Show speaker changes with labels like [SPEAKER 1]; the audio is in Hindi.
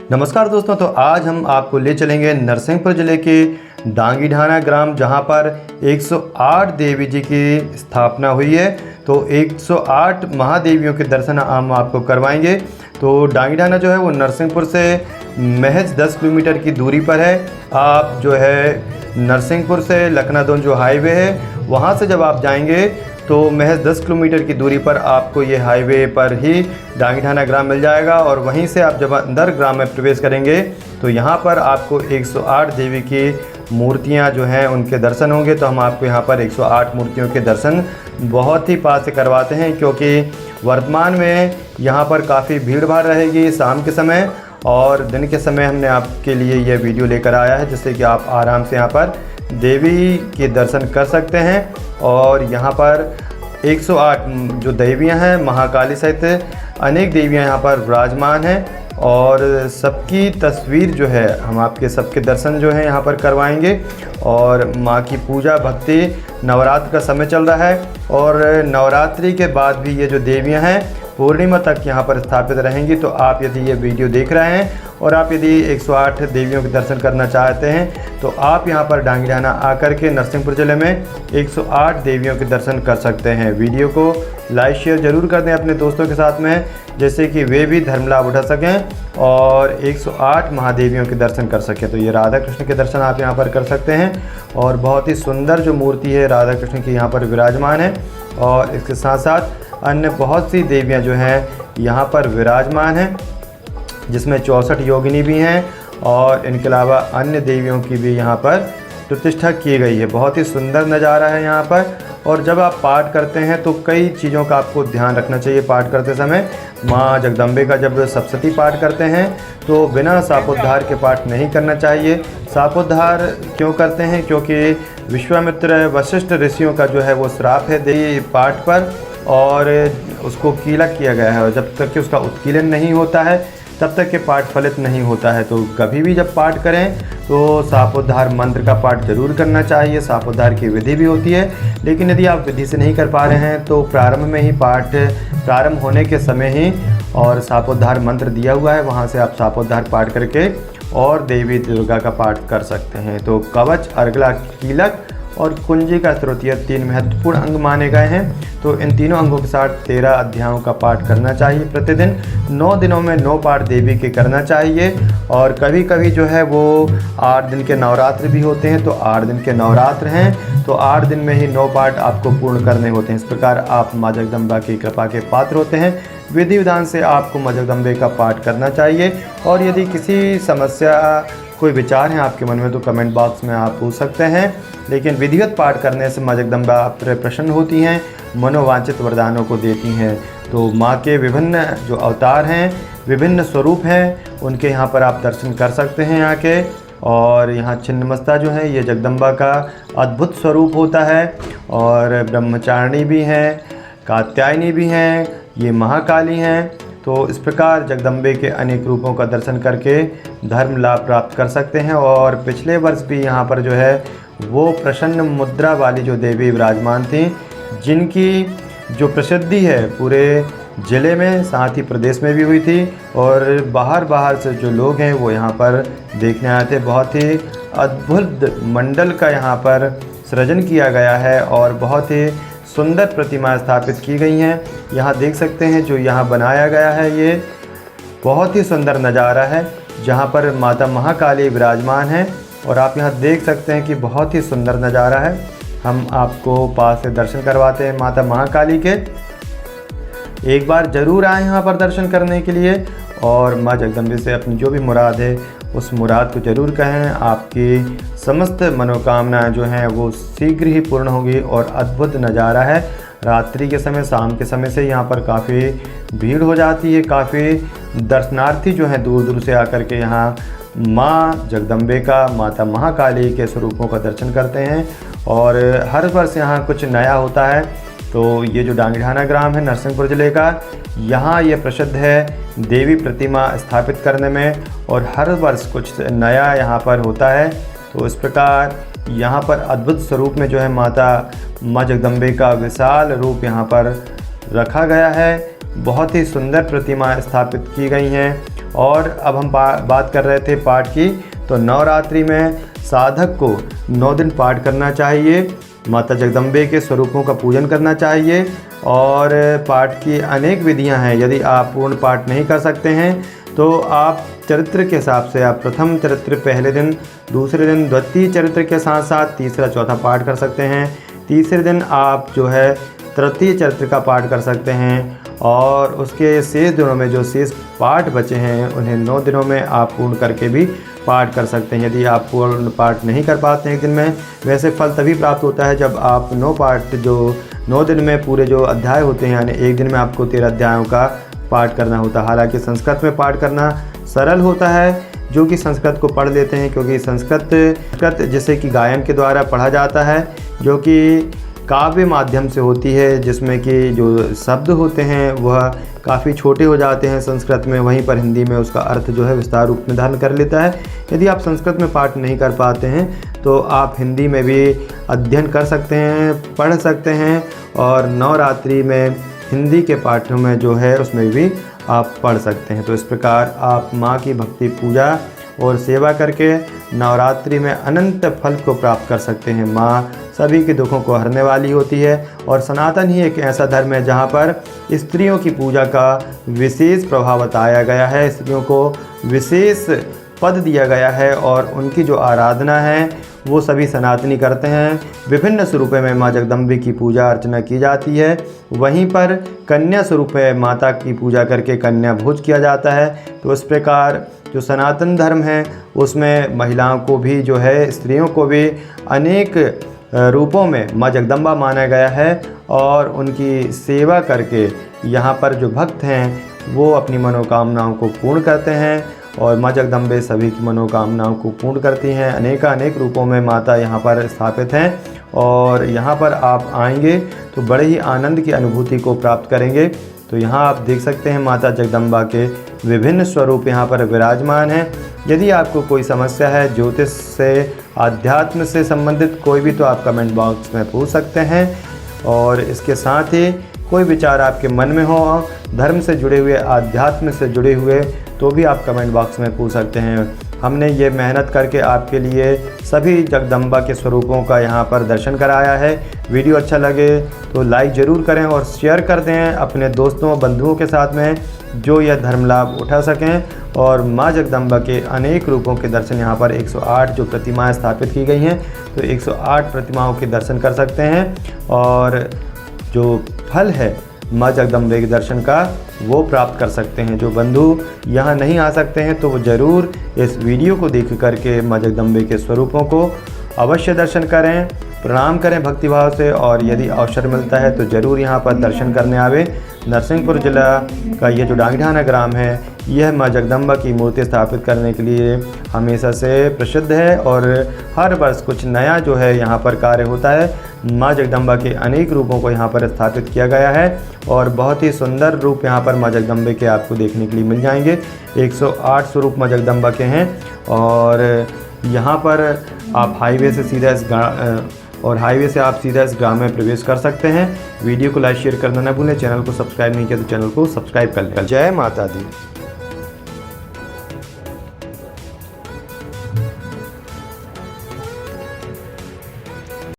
[SPEAKER 1] नमस्कार दोस्तों, तो आज हम आपको ले चलेंगे नरसिंहपुर ज़िले के डांगीढाना ग्राम, जहां पर 108 देवी जी की स्थापना हुई है। तो 108 महादेवियों के दर्शन हम आपको करवाएंगे। तो डांगीढाना जो है वो नरसिंहपुर से महज 10 किलोमीटर की दूरी पर है। आप जो है नरसिंहपुर से लखनादौन जो हाईवे है वहाँ से जब आप जाएंगे तो महज 10 किलोमीटर की दूरी पर आपको ये हाईवे पर ही डांगीढाना ग्राम मिल जाएगा। और वहीं से आप जब अंदर ग्राम में प्रवेश करेंगे तो यहाँ पर आपको 108 देवी की मूर्तियाँ जो हैं उनके दर्शन होंगे। तो हम आपको यहाँ पर 108 मूर्तियों के दर्शन बहुत ही पास से करवाते हैं, क्योंकि वर्तमान में यहाँ पर काफ़ी भीड़ भाड़ रहेगी शाम के समय, और दिन के समय हमने आपके लिए यह वीडियो लेकर आया है जिससे कि आप आराम से यहाँ पर देवी के दर्शन कर सकते हैं। और यहाँ पर 108 जो देवियाँ हैं, महाकाली सहित अनेक देवियाँ यहाँ पर विराजमान हैं, और सबकी तस्वीर जो है हम आपके सबके दर्शन जो हैं यहाँ पर करवाएंगे। और माँ की पूजा भक्ति, नवरात्र का समय चल रहा है और नवरात्रि के बाद भी ये जो देवियाँ हैं पूर्णिमा तक यहाँ पर स्थापित रहेंगी। तो आप यदि ये वीडियो देख रहे हैं और आप यदि 108 देवियों के दर्शन करना चाहते हैं तो आप यहाँ पर डांगीढाना आकर के नरसिंहपुर ज़िले में 108 देवियों के दर्शन कर सकते हैं। वीडियो को लाइक शेयर ज़रूर कर दें अपने दोस्तों के साथ में, जैसे कि वे भी धर्म लाभ उठा सकें और 108 महादेवियों के दर्शन कर सकें। तो ये राधा कृष्ण के दर्शन आप यहाँ पर कर सकते हैं, और बहुत ही सुंदर जो मूर्ति है राधा कृष्ण की यहाँ पर विराजमान है। और इसके साथ साथ अन्य बहुत सी देवियाँ जो हैं यहाँ पर विराजमान हैं, जिसमें 64 योगिनी भी हैं, और इनके अलावा अन्य देवियों की भी यहाँ पर प्रतिष्ठा की गई है। बहुत ही सुंदर नज़ारा है यहाँ पर। और जब आप पाठ करते हैं तो कई चीज़ों का आपको ध्यान रखना चाहिए पाठ करते समय। माँ जगदम्बे का जब सप्तशती पाठ करते हैं तो बिना सापोद्धार के पाठ नहीं करना चाहिए। सापोद्धार क्यों करते हैं? क्योंकि विश्वामित्र वशिष्ठ ऋषियों का जो है वो श्राप है देवी पाठ पर, और उसको कीलक किया गया है, और जब तक कि उसका उत्कीलन नहीं होता है तब तक के पाठ फलित नहीं होता है। तो कभी भी जब पाठ करें तो सापोद्धार मंत्र का पाठ जरूर करना चाहिए। सापोद्धार की विधि भी होती है, लेकिन यदि आप विधि से नहीं कर पा रहे हैं तो प्रारंभ में ही पाठ प्रारंभ होने के समय ही और सापोद्धार मंत्र दिया हुआ है, वहाँ से आप सापोद्धार पाठ करके और देवी दुर्गा का पाठ कर सकते हैं। तो कवच, अर्गला, कीलक और कुंजिका स्त्रोत ये 3 महत्वपूर्ण अंग माने गए हैं। तो इन तीनों अंगों के साथ 13 अध्यायों का पाठ करना चाहिए प्रतिदिन। 9 दिनों में 9 पाठ देवी के करना चाहिए, और कभी कभी जो है वो 8 दिन के नवरात्र भी होते हैं। तो 8 दिन के नवरात्र हैं तो 8 दिन में ही 9 पाठ आपको पूर्ण करने होते हैं। इस प्रकार आप माँ जगदम्बा की कृपा के पात्र होते हैं। विधि विधान से आपको माँ जगदम्बे का पाठ करना चाहिए। और यदि किसी समस्या, कोई विचार हैं आपके मन में तो कमेंट बॉक्स में आप पूछ सकते हैं। लेकिन विधिवत पाठ करने से माँ जगदम्बा आप पर प्रसन्न होती हैं, मनोवांछित वरदानों को देती हैं। तो माँ के विभिन्न जो अवतार हैं, विभिन्न स्वरूप हैं, उनके यहाँ पर आप दर्शन कर सकते हैं आके। और यहाँ छिन्नमस्ता जो है ये जगदम्बा का अद्भुत स्वरूप होता है, और ब्रह्मचारिणी भी हैं, कात्यायनी भी हैं, ये महाकाली हैं। तो इस प्रकार जगदम्बे के अनेक रूपों का दर्शन करके धर्म लाभ प्राप्त कर सकते हैं। और पिछले वर्ष भी यहाँ पर जो है वो प्रसन्न मुद्रा वाली जो देवी विराजमान थी, जिनकी जो प्रसिद्धि है पूरे ज़िले में साथ ही प्रदेश में भी हुई थी, और बाहर से जो लोग हैं वो यहाँ पर देखने आए थे। बहुत ही अद्भुत मंडल का यहाँ पर सृजन किया गया है, और बहुत ही सुंदर प्रतिमा स्थापित की गई हैं। यहाँ देख सकते हैं जो यहाँ बनाया गया है ये बहुत ही सुंदर नज़ारा है, जहाँ पर माता महाकाली विराजमान हैं। और आप यहाँ देख सकते हैं कि बहुत ही सुंदर नज़ारा है। हम आपको पास से दर्शन करवाते हैं माता महाकाली के। एक बार ज़रूर आए यहाँ पर दर्शन करने के लिए, और माँ जगदम्बे से अपनी जो भी मुराद है उस मुराद को ज़रूर कहें। आपकी समस्त मनोकामनाएं जो हैं वो शीघ्र ही पूर्ण होगी। और अद्भुत नज़ारा है। रात्रि के समय, शाम के समय से यहाँ पर काफ़ी भीड़ हो जाती है। काफ़ी दर्शनार्थी जो हैं दूर दूर से आकर के यहाँ माँ जगदम्बे का, माता महाकाली के स्वरूपों का दर्शन करते हैं। और हर वर्ष यहाँ कुछ नया होता है। तो ये जो डांगीढाना ग्राम है नरसिंहपुर ज़िले का, यहाँ ये प्रसिद्ध है देवी प्रतिमा स्थापित करने में, और हर वर्ष कुछ नया यहाँ पर होता है। तो इस प्रकार यहाँ पर अद्भुत स्वरूप में जो है माँ जगदम्बे का विशाल रूप यहाँ पर रखा गया है। बहुत ही सुंदर प्रतिमा स्थापित की गई हैं, और अब हम बात कर रहे थे पाठ की, तो नवरात्रि में साधक को 9 दिन पाठ करना चाहिए, माता जगदम्बे के स्वरूपों का पूजन करना चाहिए। और पाठ की अनेक विधियां हैं। यदि आप पूर्ण पाठ नहीं कर सकते हैं तो आप चरित्र के हिसाब से आप प्रथम चरित्र पहले दिन, दूसरे दिन द्वितीय चरित्र के साथ साथ तीसरा चौथा पाठ कर सकते हैं। तीसरे दिन आप जो है तृतीय चरित्र का पाठ कर सकते हैं और उसके शेष दिनों में जो शेष पाठ बचे हैं उन्हें 9 दिनों में आप पूर्ण करके भी पाठ कर सकते हैं। यदि आप पूर्ण पाठ नहीं कर पाते हैं एक दिन में, वैसे फल तभी प्राप्त होता है जब आप 9 पाठ जो 9 दिन में पूरे जो अध्याय होते हैं, यानी एक दिन में आपको 13 अध्यायों का पाठ करना होता है। हालांकि संस्कृत में पाठ करना सरल होता है, जो कि संस्कृत को पढ़ लेते हैं, क्योंकि संस्कृत जिसे कि गायन के द्वारा पढ़ा जाता है, जो कि काव्य माध्यम से होती है, जिसमें कि जो शब्द होते हैं वह काफ़ी छोटे हो जाते हैं संस्कृत में, वहीं पर हिंदी में उसका अर्थ जो है विस्तार रूप में धारण कर लेता है। यदि आप संस्कृत में पाठ नहीं कर पाते हैं तो आप हिंदी में भी अध्ययन कर सकते हैं, पढ़ सकते हैं और नवरात्रि में हिंदी के पाठों में जो है उसमें भी आप पढ़ सकते हैं। तो इस प्रकार आप माँ की भक्ति, पूजा और सेवा करके नवरात्रि में अनंत फल को प्राप्त कर सकते हैं। माँ सभी के दुखों को हरने वाली होती है और सनातन ही एक ऐसा धर्म है जहाँ पर स्त्रियों की पूजा का विशेष प्रभाव बताया गया है, स्त्रियों को विशेष पद दिया गया है और उनकी जो आराधना है वो सभी सनातनी करते हैं। विभिन्न स्वरूपों में माँ जगदम्बे की पूजा अर्चना की जाती है। वहीं पर कन्या स्वरूप में माता की पूजा करके कन्या भोज किया जाता है। तो इस प्रकार जो सनातन धर्म है उसमें महिलाओं को भी जो है, स्त्रियों को भी अनेक रूपों में माँ जगदम्बा माना गया है और उनकी सेवा करके यहाँ पर जो भक्त हैं वो अपनी मनोकामनाओं को पूर्ण करते हैं और माँ जगदम्बे सभी की मनोकामनाओं को पूर्ण करती हैं। अनेक रूपों में माता यहाँ पर स्थापित हैं और यहाँ पर आप आएंगे तो बड़े ही आनंद की अनुभूति को प्राप्त करेंगे। तो यहाँ आप देख सकते हैं माता जगदम्बा के विभिन्न स्वरूप यहाँ पर विराजमान हैं। यदि आपको कोई समस्या है ज्योतिष से, आध्यात्म से संबंधित कोई भी, तो आप कमेंट बॉक्स में पूछ सकते हैं। और इसके साथ ही कोई विचार आपके मन में हो धर्म से जुड़े हुए, आध्यात्म से जुड़े हुए, तो भी आप कमेंट बॉक्स में पूछ सकते हैं। हमने ये मेहनत करके आपके लिए सभी जगदम्बा के स्वरूपों का यहाँ पर दर्शन कराया है। वीडियो अच्छा लगे तो लाइक ज़रूर करें और शेयर कर दें अपने दोस्तों बंधुओं के साथ में, जो यह धर्म लाभ उठा सकें। और माँ जगदम्बा के अनेक रूपों के दर्शन यहाँ पर 108 जो प्रतिमाएं स्थापित की गई हैं, तो 108 प्रतिमाओं के दर्शन कर सकते हैं और जो फल है माँ जगदम्बे के दर्शन का वो प्राप्त कर सकते हैं। जो बंधु यहाँ नहीं आ सकते हैं तो वो ज़रूर इस वीडियो को देख करके माँ जगदम्बे के स्वरूपों को अवश्य दर्शन करें, प्रणाम करें भक्तिभाव से और यदि अवसर मिलता है तो ज़रूर यहाँ पर दर्शन करने आवे। नरसिंहपुर जिला का ये जो डांगीढाना ग्राम है, यह माँ जगदम्बा की मूर्ति स्थापित करने के लिए हमेशा से प्रसिद्ध है और हर वर्ष कुछ नया जो है यहाँ पर कार्य होता है। माँ जगदम्बा के अनेक रूपों को यहाँ पर स्थापित किया गया है और बहुत ही सुंदर रूप यहाँ पर माँ जगदम्बे के आपको देखने के लिए मिल जाएंगे। 108 स्वरूप माँ जगदम्बा के हैं और यहाँ पर आप हाईवे से सीधा इस ग्राम में प्रवेश कर सकते हैं। वीडियो को लाइक शेयर करना न भूलें। चैनल को सब्सक्राइब नहीं किया तो चैनल को सब्सक्राइब कर लें। जय माता दी।